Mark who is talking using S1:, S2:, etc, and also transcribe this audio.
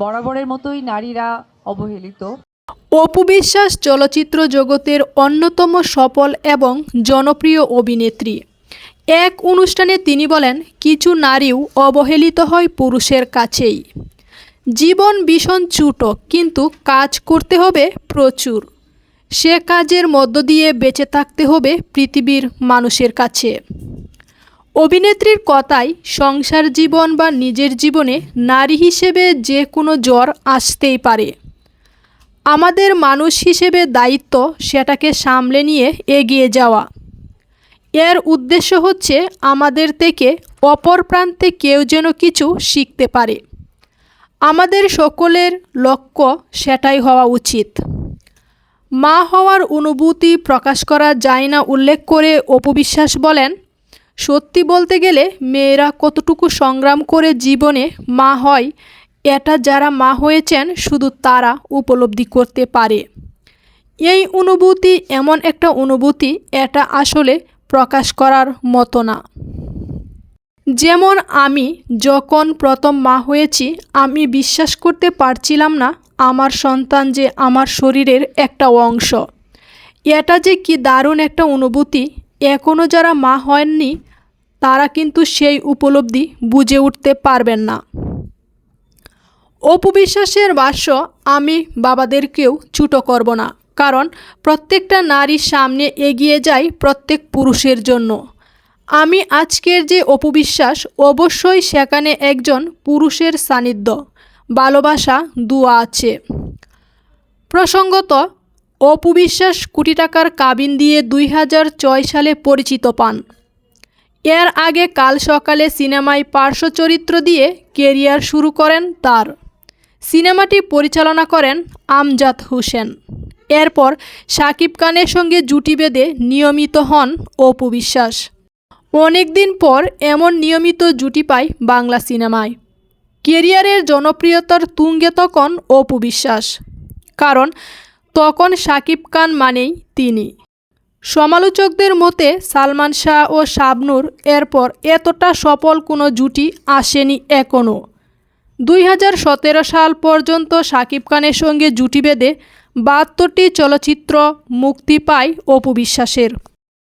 S1: বরাবরের মতোই নারীরা অবহেলিত।
S2: অপু বিশ্বাস চলচ্চিত্র জগতের অন্যতম সফল এবং জনপ্রিয় অভিনেত্রী। এক অনুষ্ঠানে তিনি বলেন, কিছু নারীও অবহেলিত হয় পুরুষের কাছেই। জীবন ভীষণ ছোট, কিন্তু কাজ করতে হবে প্রচুর। সে কাজের মধ্য দিয়ে বেঁচে থাকতে হবে পৃথিবীর মানুষের কাছে। অভিনেত্রীর কথায়, সংসার জীবন বা নিজের জীবনে নারী হিসেবে যে কোনো জ্বর আসতেই পারে। আমাদের মানুষ হিসেবে দায়িত্ব সেটাকে সামলে নিয়ে এগিয়ে যাওয়া। এর উদ্দেশ্য হচ্ছে আমাদের থেকে অপর প্রান্তে কেউ যেন কিছু শিখতে পারে। আমাদের সকলের লক্ষ্য সেটাই হওয়া উচিত। মা হওয়ার অনুভূতি প্রকাশ করা যায় না উল্লেখ করে অপু বিশ্বাস বলেন, সত্যি বলতে গেলে মেয়েরা কতটুকু সংগ্রাম করে জীবনে মা হয়, এটা যারা মা হয়েছেন শুধু তারা উপলব্ধি করতে পারে। এই অনুভূতি এমন একটা অনুভূতি, এটা আসলে প্রকাশ করার মতো না। যেমন আমি যখন প্রথম মা হয়েছি, আমি বিশ্বাস করতে পারছিলাম না আমার সন্তান যে আমার শরীরের একটা অংশ। এটা যে কি দারুণ একটা অনুভূতি, এখনও যারা মা হয়ননি তারা কিন্তু সেই উপলব্ধি বুঝে উঠতে পারবেন না। অপু বিশ্বাসের ভাষ্য, আমি বাবাদেরকেও ছোট করব না, কারণ প্রত্যেকটা নারীর সামনে এগিয়ে যায় প্রত্যেক পুরুষের জন্য। আমি আজকের যে অপু বিশ্বাস, অবশ্যই সেখানে একজন পুরুষের সান্নিধ্য, ভালোবাসা, দোয়া আছে। প্রসঙ্গত, অপু বিশ্বাস কোটি টাকার কাবিন দিয়ে 2006 সালে পরিচিত পান। এর আগে কাল সকালে সিনেমায় পার্শ্ব চরিত্র দিয়ে কেরিয়ার শুরু করেন তার। সিনেমাটি পরিচালনা করেন আমজাদ হোসেন। এরপর শাকিব খানের সঙ্গে জুটি বেঁধে নিয়মিত হন অপু বিশ্বাস। অনেক দিন পর এমন নিয়মিত জুটি পায় বাংলা সিনেমায়। কেরিয়ারের জনপ্রিয়তার তুঙ্গে তখন অপু বিশ্বাস, কারণ তখন শাকিব খান মানেই তিনি। সমালোচকদের মতে সালমান শাহ ও শাবনূর এরপর এতটা সফল কোনো জুটি আসেনি এখনও। 2017 সাল পর্যন্ত শাকিব খানের সঙ্গে জুটি বেঁধে 72টি চলচ্চিত্র মুক্তি পায় অপু বিশ্বাসের।